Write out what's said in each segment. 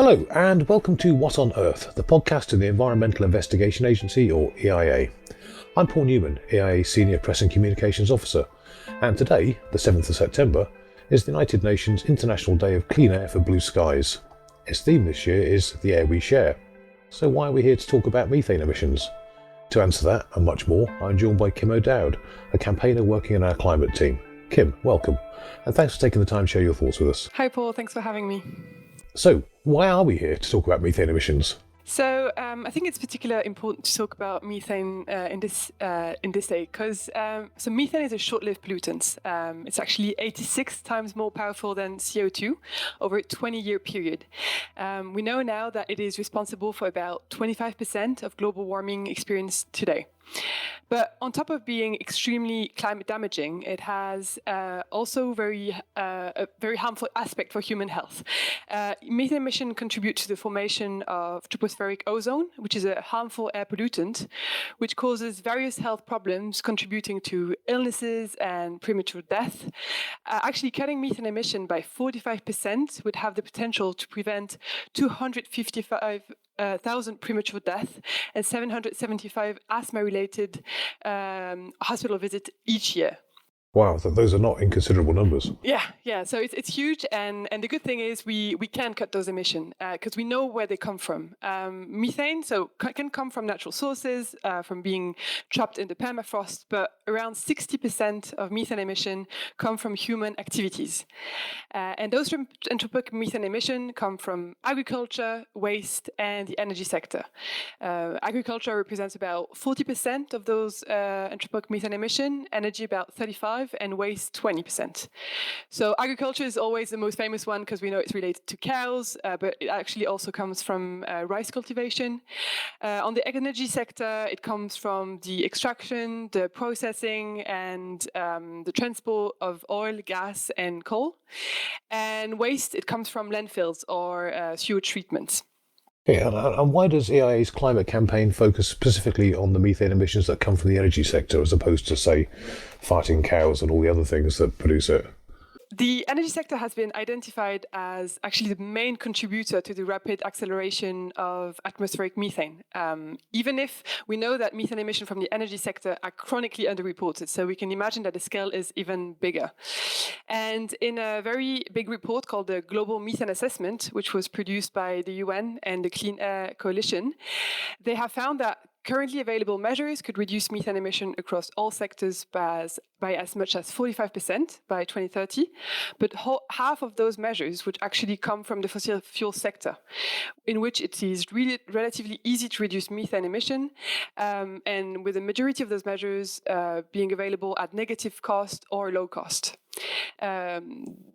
Hello and welcome to What on Earth, the podcast of the Environmental Investigation Agency, or EIA. I'm Paul Newman, EIA Senior Press and Communications Officer, and today, the 7th of September, is the United Nations International Day of Clean Air for Blue Skies. Its theme this year is The Air We Share. So why are we here to talk about methane emissions? To answer that and much more, I'm joined by Kim O'Dowd, a campaigner working in our climate team. Kim, welcome, and thanks for taking the time to share your thoughts with us. Hi Paul, thanks for having me. So, why are we here to talk about methane emissions? So I think it's particularly important to talk about methane in this day because methane is a short-lived pollutant. It's actually 86 times more powerful than CO2 over a 20-year period. We know now that it is responsible for about 25% of global warming experienced today. But on top of being extremely climate damaging, it has also a very harmful aspect for human health. Methane emission contribute to the formation of tropospheric ozone, which is a harmful air pollutant, which causes various health problems contributing to illnesses and premature death. Actually, cutting methane emission by 45% would have the potential to prevent 255,000 premature deaths and 775 asthma-related hospital visits each year. Wow, those are not inconsiderable numbers. Yeah. So it's huge, and the good thing is we can cut those emissions because we know where they come from. Methane can come from natural sources, from being trapped in the permafrost, but around 60% of methane emission come from human activities. And those anthropic methane emission come from agriculture, waste, and the energy sector. Agriculture represents about 40% of those anthropic methane emission, energy about 35%, and waste 20%. So agriculture is always the most famous one because we know it's related to cows, but it actually also comes from rice cultivation. On the energy sector, it comes from the extraction, the processing, and the transport of oil, gas, and coal. And waste, it comes from landfills or sewer treatments. Okay, and why does EIA's climate campaign focus specifically on the methane emissions that come from the energy sector as opposed to, say, farting cows and all the other things that produce it? The energy sector has been identified as actually the main contributor to the rapid acceleration of atmospheric methane, even if we know that methane emission from the energy sector are chronically underreported. So we can imagine that the scale is even bigger. And in a very big report called the Global Methane Assessment, which was produced by the UN and the Clean Air Coalition, they have found that currently available measures could reduce methane emission across all sectors by as much as 45% by 2030, but half of those measures would actually come from the fossil fuel sector, in which it is really relatively easy to reduce methane emission, and with the majority of those measures being available at negative cost or low cost.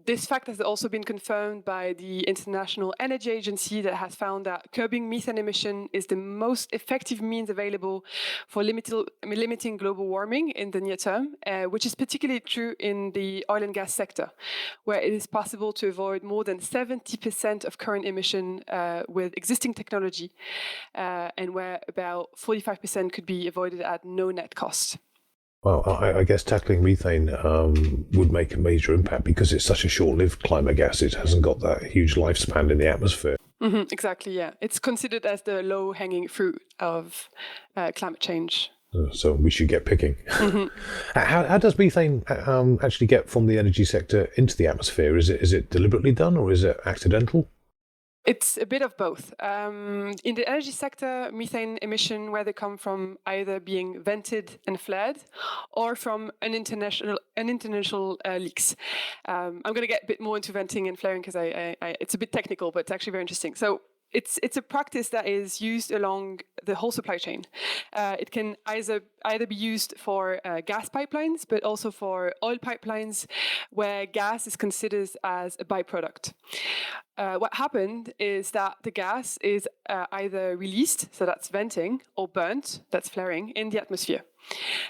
This fact has also been confirmed by the International Energy Agency that has found that curbing methane emission is the most effective means available for limiting global warming in the near term, which is particularly true in the oil and gas sector, where it is possible to avoid more than 70% of current emission with existing technology, and where about 45% could be avoided at no net cost. Well, I guess tackling methane would make a major impact because it's such a short-lived climate gas. It hasn't got that huge lifespan in the atmosphere. Mm-hmm, exactly, yeah. It's considered as the low-hanging fruit of climate change. So we should get picking. Mm-hmm. How does methane actually get from the energy sector into the atmosphere? Is it deliberately done or is it accidental? It's a bit of both. In the energy sector, methane emission, where they come from either being vented and flared or from unintentional leaks. I'm going to get a bit more into venting and flaring because it's a bit technical, but it's actually very interesting. So it's a practice that is used along the whole supply chain. It can either be used for gas pipelines, but also for oil pipelines, where gas is considered as a byproduct. What happened is that the gas is either released, so that's venting, or burnt, that's flaring, in the atmosphere.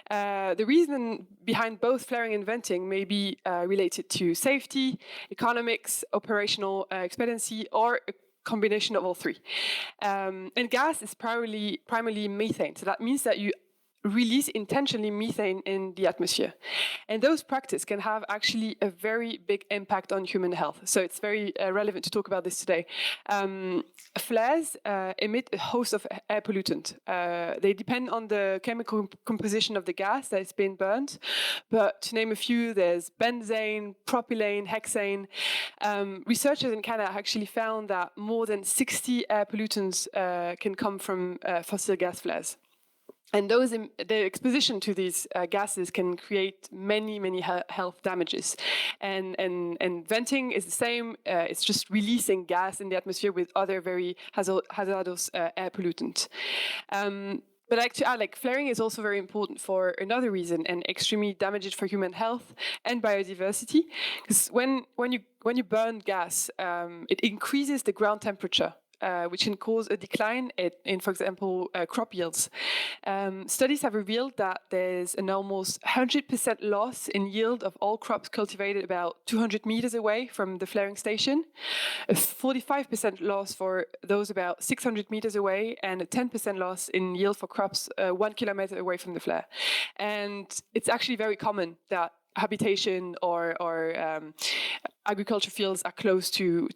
The reason behind both flaring and venting may be related to safety, economics, operational expediency, or a combination of all three. And gas is primarily methane, so that means that you release intentionally methane in the atmosphere. And those practices can have actually a very big impact on human health. So it's very relevant to talk about this today. Flares emit a host of air pollutants. They depend on the chemical composition of the gas that is being burned. But to name a few, there's benzene, propylene, hexane. Researchers in Canada actually found that more than 60 air pollutants can come from fossil gas flares. And the exposition to these gases can create many health damages. And venting is the same. It's just releasing gas in the atmosphere with other very hazardous air pollutants. But like to add, flaring is also very important for another reason, and extremely damaging for human health and biodiversity. Because when you burn gas, it increases the ground temperature. Which can cause a decline in for example, crop yields. Studies have revealed that there's an almost 100% loss in yield of all crops cultivated about 200 meters away from the flaring station, a 45% loss for those about 600 meters away, and a 10% loss in yield for crops 1 kilometer away from the flare. And it's actually very common that habitation or agriculture fields are close to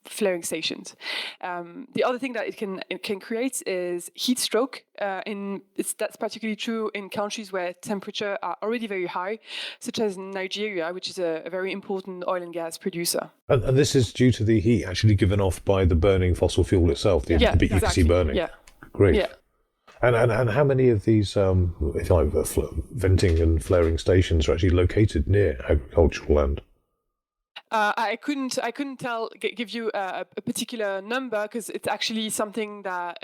flaring stations. The other thing that it can create is heat stroke. That's particularly true in countries where temperatures are already very high, such as Nigeria, which is a very important oil and gas producer. And this is due to the heat actually given off by the burning fossil fuel itself, the bitumen exactly. burning. Yeah. Great. Yeah. And how many of these if you like, venting and flaring stations are actually located near agricultural land? I couldn't give you a particular number, because it's actually something that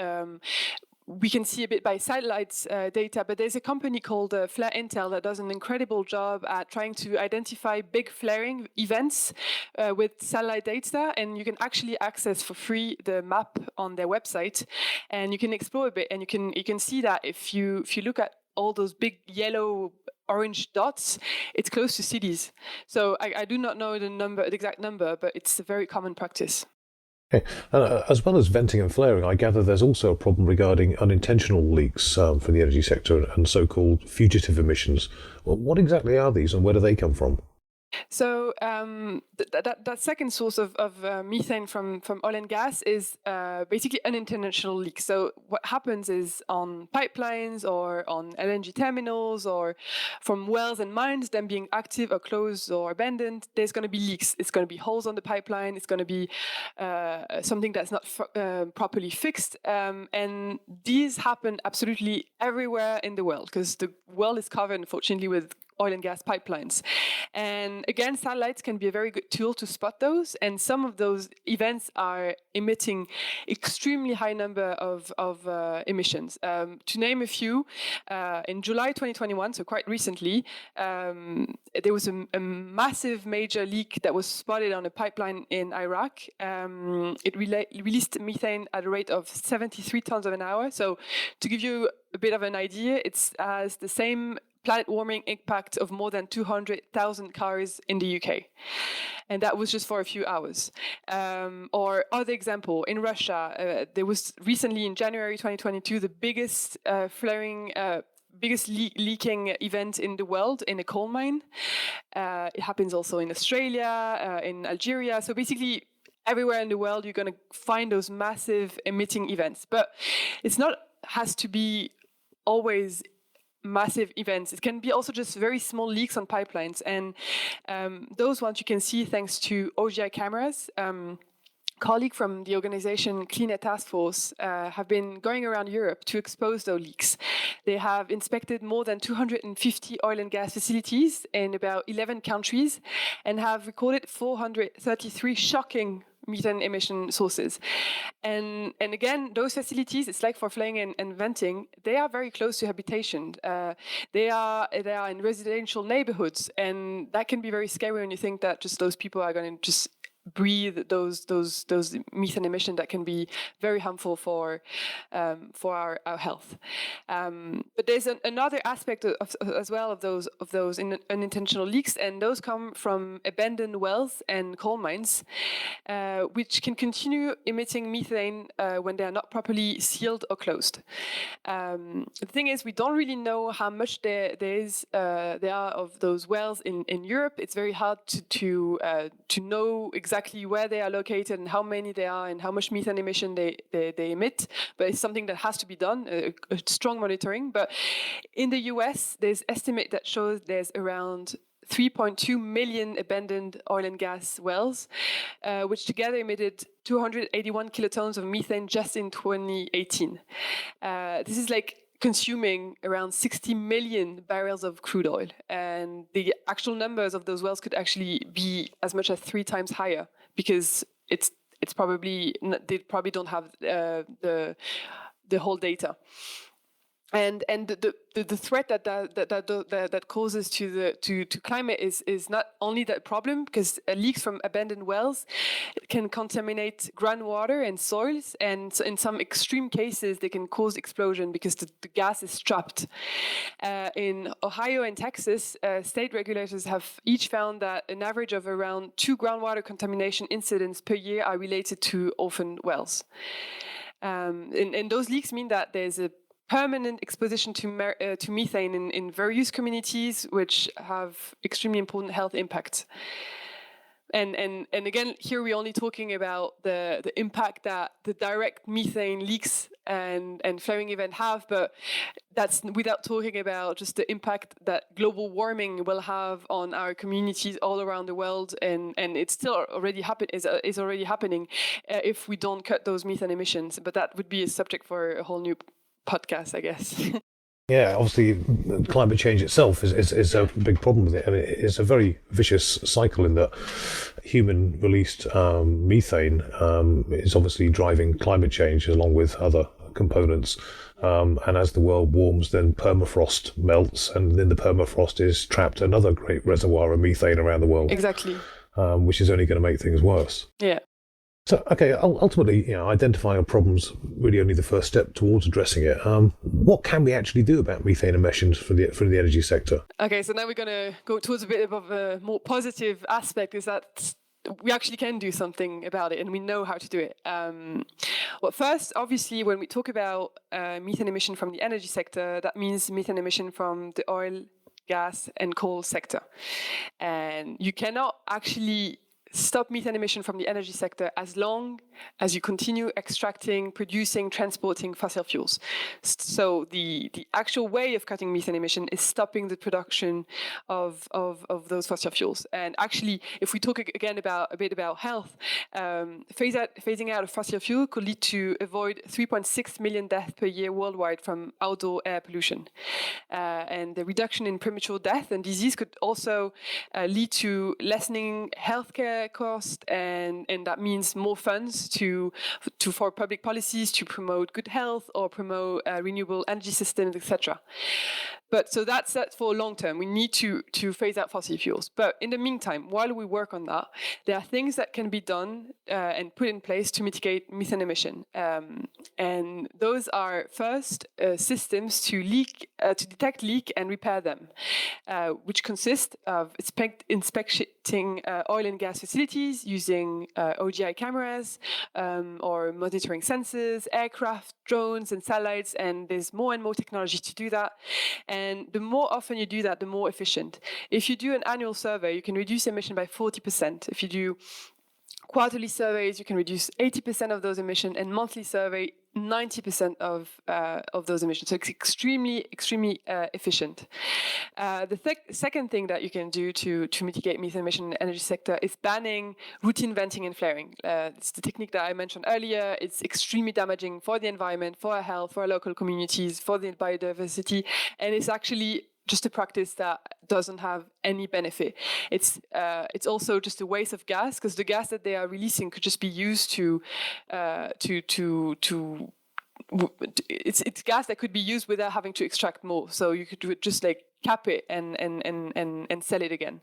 we can see a bit by satellites data, but there's a company called Flare Intel that does an incredible job at trying to identify big flaring events with satellite data, and you can actually access for free the map on their website, and you can explore a bit, and you can see that if you look at all those big yellow orange dots, it's close to cities. So I do not know the exact number, but it's a very common practice. Okay. As well as venting and flaring, I gather there's also a problem regarding unintentional leaks from the energy sector and so-called fugitive emissions. What exactly are these, and where do they come from? So that second source of methane from oil and gas is basically unintentional leaks. So what happens is on pipelines or on LNG terminals or from wells and mines, them being active or closed or abandoned, there's going to be leaks. It's going to be holes on the pipeline. It's going to be something that's not properly fixed. And these happen absolutely everywhere in the world, because the world is covered, unfortunately, with oil and gas pipelines. And again, satellites can be a very good tool to spot those. And some of those events are emitting extremely high number of emissions. To name a few, in July 2021, so quite recently, there was a massive major leak that was spotted on a pipeline in Iraq. It released methane at a rate of 73 tons an hour. So to give you a bit of an idea, it has the same planet warming impact of more than 200,000 cars in the UK. And that was just for a few hours. Or other example, in Russia, there was recently in January 2022, the biggest leaking event in the world in a coal mine. It happens also in Australia, in Algeria. So basically, everywhere in the world, you're going to find those massive emitting events. But it's not has to be always massive events. It can be also just very small leaks on pipelines. And those ones you can see thanks to OGI cameras. Colleagues from the organization Clean Air Task Force have been going around Europe to expose those leaks. They have inspected more than 250 oil and gas facilities in about 11 countries and have recorded 433 shocking methane emission sources. And again, those facilities, it's like for flaring and venting, they are very close to habitation. They are in residential neighborhoods, and that can be very scary when you think that just those people are going to just breathe those methane emissions that can be very harmful for our health. But there's another aspect as well of those unintentional leaks, and those come from abandoned wells and coal mines, which can continue emitting methane when they are not properly sealed or closed. The thing is, we don't really know how much there are of those wells in Europe. It's very hard to know exactly where they are located and how many there are and how much methane emission they emit. But it's something that has to be done, a strong monitoring. But in the US, there's estimate that shows there's around 3.2 million abandoned oil and gas wells, which together emitted 281 kilotons of methane just in 2018. This is like consuming around 60 million barrels of crude oil. And the actual numbers of those wells could actually be as much as 3 times higher, because it's probably, they probably don't have the whole data. And the threat that causes to climate is not only that problem, because leaks from abandoned wells can contaminate groundwater and soils, and in some extreme cases they can cause explosion because the gas is trapped. In Ohio and Texas, state regulators have each found that an average of around 2 groundwater contamination incidents per year are related to orphaned wells. And those leaks mean that there's a permanent exposition to methane in various communities, which have extremely important health impacts. And again, here we're only talking about the impact that the direct methane leaks and flaring event have, but that's without talking about just the impact that global warming will have on our communities all around the world, and it's still already is already happening if we don't cut those methane emissions. But that would be a subject for a whole new podcast, I guess. Yeah, obviously, climate change itself is a big problem with it. I mean, it's a very vicious cycle in that human-released methane is obviously driving climate change along with other components. And as the world warms, then permafrost melts, and then the permafrost is trapped another great reservoir of methane around the world. Exactly. Which is only going to make things worse. Yeah. So, okay, ultimately, identifying a problem's really only the first step towards addressing it. What can we actually do about methane emissions for the energy sector? Okay, so now we're going to go towards a bit of a more positive aspect, is that we actually can do something about it, and we know how to do it. Well, first, obviously, when we talk about methane emission from the energy sector, that means methane emission from the oil, gas, and coal sector. And you cannot actually stop methane emission from the energy sector as long as you continue extracting, producing, transporting fossil fuels. So the actual way of cutting methane emission is stopping the production of those fossil fuels. And actually, if we talk again a bit about health, phasing out of fossil fuel could lead to avoid 3.6 million deaths per year worldwide from outdoor air pollution. And the reduction in premature death and disease could also lead to lessening healthcare costs, and that means more funds for public policies to promote good health or promote renewable energy systems, etc. But so that's for long term. We need to phase out fossil fuels. But in the meantime, while we work on that, there are things that can be done and put in place to mitigate methane emission. And those are first systems to detect leak and repair them, which consist of inspecting oil and gas facilities using OGI cameras or monitoring sensors, aircraft, drones, and satellites. And there's more and more technology to do that. And the more often you do that, the more efficient. If you do an annual survey, you can reduce emission by 40%. If you do quarterly surveys, you can reduce 80% of those emissions, and monthly survey, 90% of those emissions. So it's extremely efficient. The second thing that you can do to mitigate methane emission in the energy sector is banning routine venting and flaring. It's the technique that I mentioned earlier. It's extremely damaging for the environment, for our health, for our local communities, for the biodiversity, and it's actually just a practice that doesn't have any benefit. It's also just a waste of gas, because the gas that they are releasing could just be used it's gas that could be used without having to extract more. So you could just like cap it and sell it again.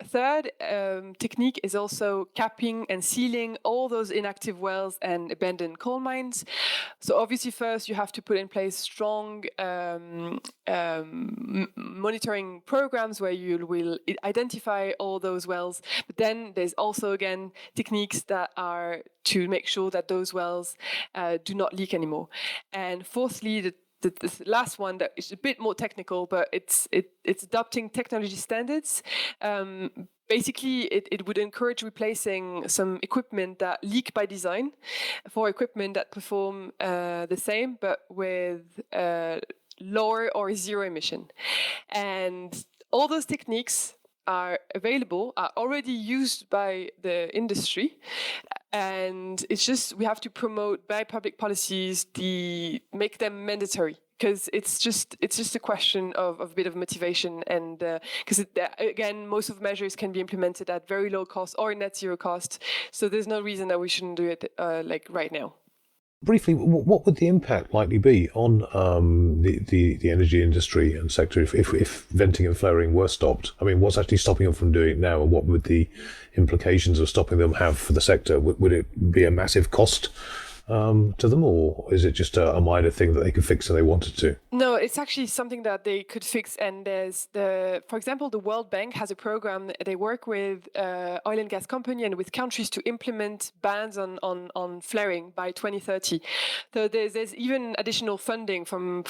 Third technique is also capping and sealing all those inactive wells and abandoned coal mines. So obviously first you have to put in place strong monitoring programs where you will identify all those wells. But then there's also again techniques that are to make sure that those wells do not leak anymore. And fourthly, the last one that is a bit more technical, but it's adopting technology standards. Basically, it would encourage replacing some equipment that leak by design for equipment that perform the same, but with lower or zero emission. And all those techniques are available, are already used by the industry. And it's just, we have to promote by public policies, make them mandatory. Because it's just a question of a bit of motivation, and because again, most of measures can be implemented at very low cost or net zero cost. So there's no reason that we shouldn't do it like right now. Briefly, what would the impact likely be on the energy industry and sector if venting and flaring were stopped? I mean, what's actually stopping them from doing it now, and what would the implications of stopping them have for the sector? Would it be a massive cost to them, or is it just a minor thing that they could fix if they wanted to? No, it's actually something that they could fix. And there's for example, the World Bank has a program. They work with oil and gas company and with countries to implement bans on flaring by 2030. So there's even additional funding from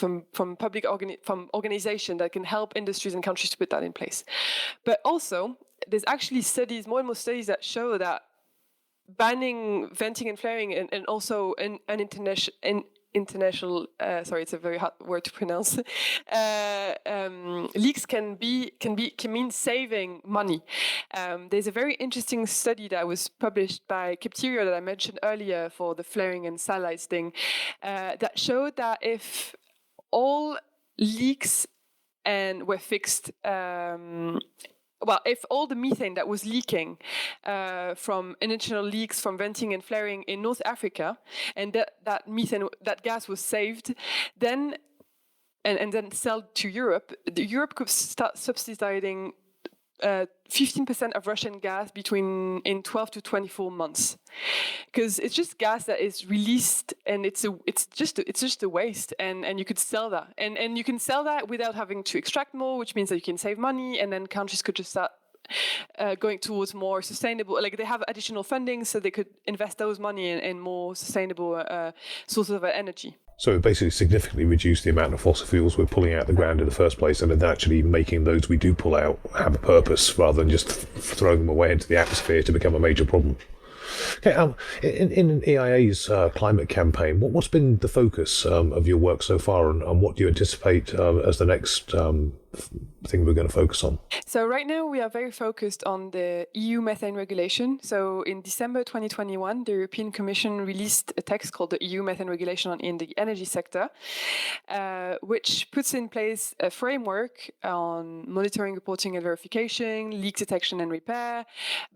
public organizations that can help industries and countries to put that in place. But also, there's actually more and more studies that show that banning venting and flaring and also an international sorry, it's a very hard word to pronounce. Leaks can mean saving money. There's a very interesting study that was published by Capterio that I mentioned earlier for the flaring and satellites thing, that showed that if all leaks were fixed. If all the methane that was leaking from intentional leaks from venting and flaring in North Africa, and that gas was saved, then and then sold to Europe, Europe could start subsidizing 15% of Russian gas in 12 to 24 months, because it's just gas that is released, and it's just a waste, and you could sell that, and you can sell that without having to extract more, which means that you can save money, and then countries could just start going towards more sustainable, like they have additional funding, so they could invest those money in more sustainable sources of energy. So it basically significantly reduced the amount of fossil fuels we're pulling out of the ground in the first place, and then actually making those we do pull out have a purpose rather than just throwing them away into the atmosphere to become a major problem. Okay, in EIA's climate campaign, what's been the focus of your work so far, and what do you anticipate as the next thing we're going to focus on? So right now we are very focused on the EU methane regulation. So in December 2021, the European Commission released a text called the EU methane regulation in the energy sector, which puts in place a framework on monitoring, reporting and verification, leak detection and repair,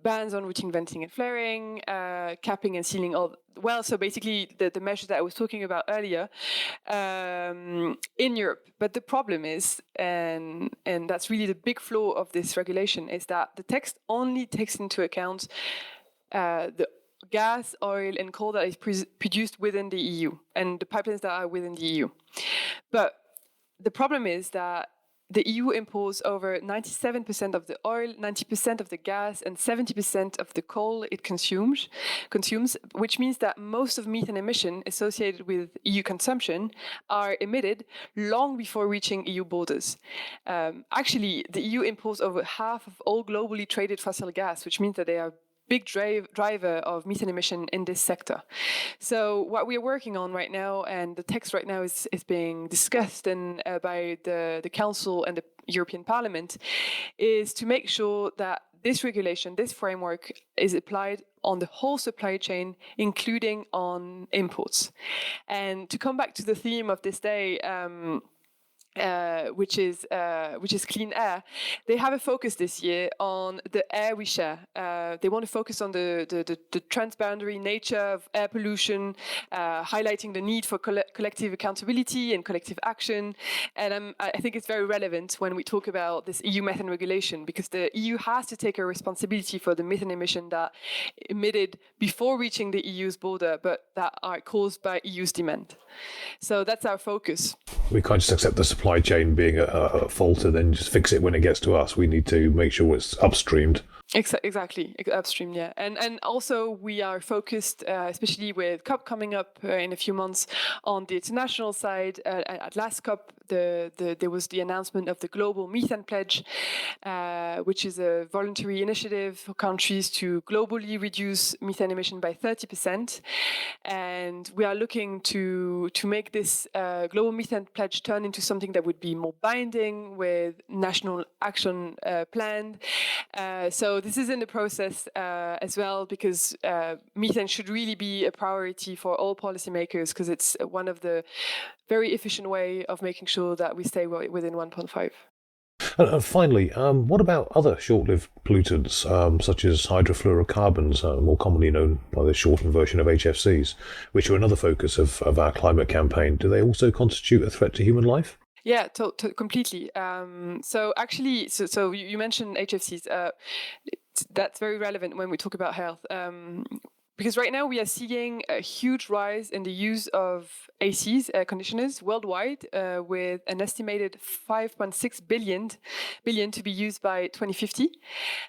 bans on routine venting and flaring, capping and sealing all. Well, so basically the measures that I was talking about earlier in Europe. But the problem is, and that's really the big flaw of this regulation, is that the text only takes into account the gas, oil, and coal that is produced within the EU and the pipelines that are within the EU. But the problem is that the EU imports over 97% of the oil, 90% of the gas, and 70% of the coal it consumes, which means that most of methane emission associated with EU consumption are emitted long before reaching EU borders. Actually, the EU imports over half of all globally traded fossil gas, which means that they are big driver of methane emission in this sector. So what we are working on right now, and the text right now is being discussed by the Council and the European Parliament, is to make sure that this regulation, this framework, is applied on the whole supply chain, including on imports. And to come back to the theme of this day, which is clean air. They have a focus this year on the air we share. They want to focus on the transboundary nature of air pollution, highlighting the need for collective accountability and collective action. And I think it's very relevant when we talk about this EU methane regulation, because the EU has to take a responsibility for the methane emission that emitted before reaching the EU's border, but that are caused by EU's demand. So that's our focus. We can't just accept the supply chain being a fault and then just fix it when it gets to us. We need to make sure it's upstreamed. Exactly, upstream, yeah. And also we are focused, especially with COP coming up in a few months, on the international side. At last COP, there was the announcement of the Global Methane Pledge, which is a voluntary initiative for countries to globally reduce methane emission by 30%. And we are looking to make this Global Methane Pledge turn into something that would be more binding, with national action planned. So this is in the process as well, because methane should really be a priority for all policymakers, because it's one of the very efficient way of making sure that we stay within 1.5. And finally, what about other short-lived pollutants, such as hydrofluorocarbons, more commonly known by the shortened version of HFCs, which are another focus of our climate campaign? Do they also constitute a threat to human life? Yeah, completely. So actually, so you mentioned HFCs. That's very relevant when we talk about health. Because right now we are seeing a huge rise in the use of ACs, air conditioners, worldwide, with an estimated 5.6 billion to be used by 2050.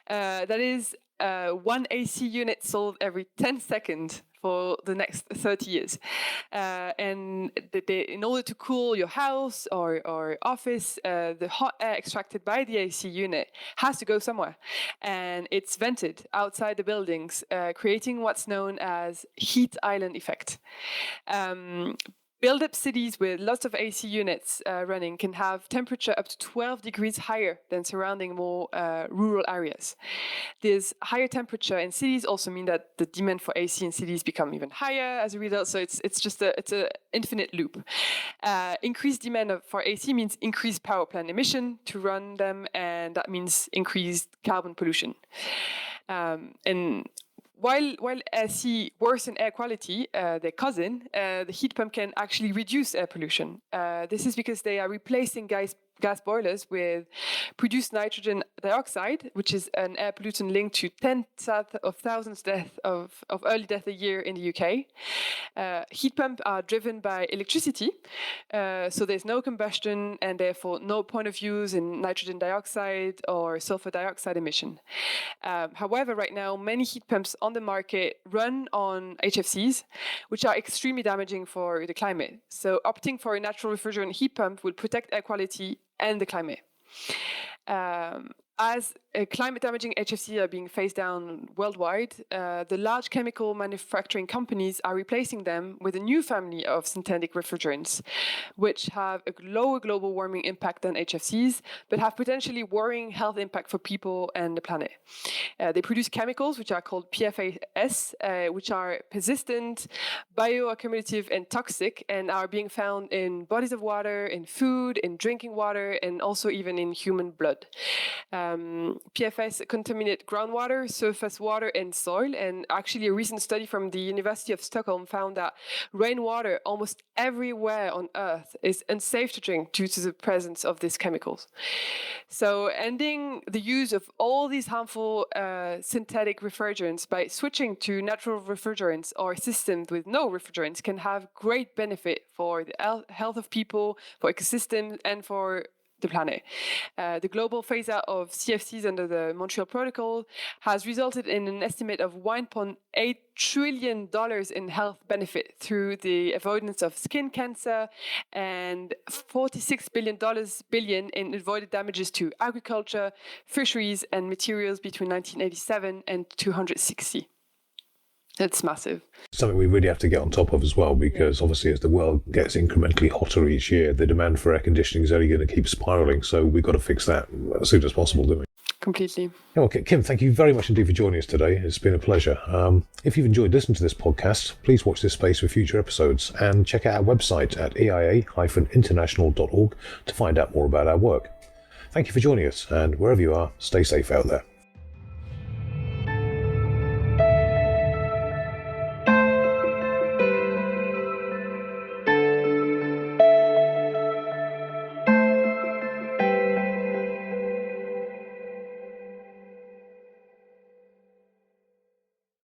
That is one AC unit sold every 10 seconds for the next 30 years. And in order to cool your house or office, the hot air extracted by the AC unit has to go somewhere. And it's vented outside the buildings, creating what's known as heat island effect. Build-up cities with lots of AC units running can have temperature up to 12 degrees higher than surrounding more rural areas. This higher temperature in cities also mean that the demand for AC in cities become even higher as a result. So it's just an infinite loop. Increased demand for AC means increased power plant emission to run them, and that means increased carbon pollution. And while AC worsen air quality, their cousin, the heat pump can actually reduce air pollution. This is because they are replacing gas boilers with produced nitrogen dioxide, which is an air pollutant linked to tens of thousands of early death a year in the UK. Heat pumps are driven by electricity, so there's no combustion and therefore no point of use in nitrogen dioxide or sulfur dioxide emission. However, right now, many heat pumps on the market run on HFCs, which are extremely damaging for the climate. So opting for a natural refrigerant heat pump will protect air quality and the climate. As climate-damaging HFCs are being phased down worldwide, the large chemical manufacturing companies are replacing them with a new family of synthetic refrigerants, which have a lower global warming impact than HFCs, but have potentially worrying health impact for people and the planet. They produce chemicals which are called PFAS, which are persistent, bioaccumulative, and toxic, and are being found in bodies of water, in food, in drinking water, and also even in human blood. PFAS contaminate groundwater, surface water, and soil. And actually, a recent study from the University of Stockholm found that rainwater almost everywhere on Earth is unsafe to drink due to the presence of these chemicals. So ending the use of all these harmful synthetic refrigerants by switching to natural refrigerants or systems with no refrigerants can have great benefit for the health of people, for ecosystems, and for the planet. The global phase-out of CFCs under the Montreal Protocol has resulted in an estimate of $1.8 trillion in health benefit through the avoidance of skin cancer and $46 billion in avoided damages to agriculture, fisheries, and materials between 1987 and 260. It's massive. Something we really have to get on top of as well, because obviously as the world gets incrementally hotter each year, the demand for air conditioning is only going to keep spiraling. So we've got to fix that as soon as possible, don't we? completely. Okay, Kim, thank you very much indeed for joining us today. It's been a pleasure. If you've enjoyed listening to this podcast, please watch this space for future episodes and check out our website at eia-international.org to find out more about our work. Thank you for joining us, and wherever you are, stay safe out there.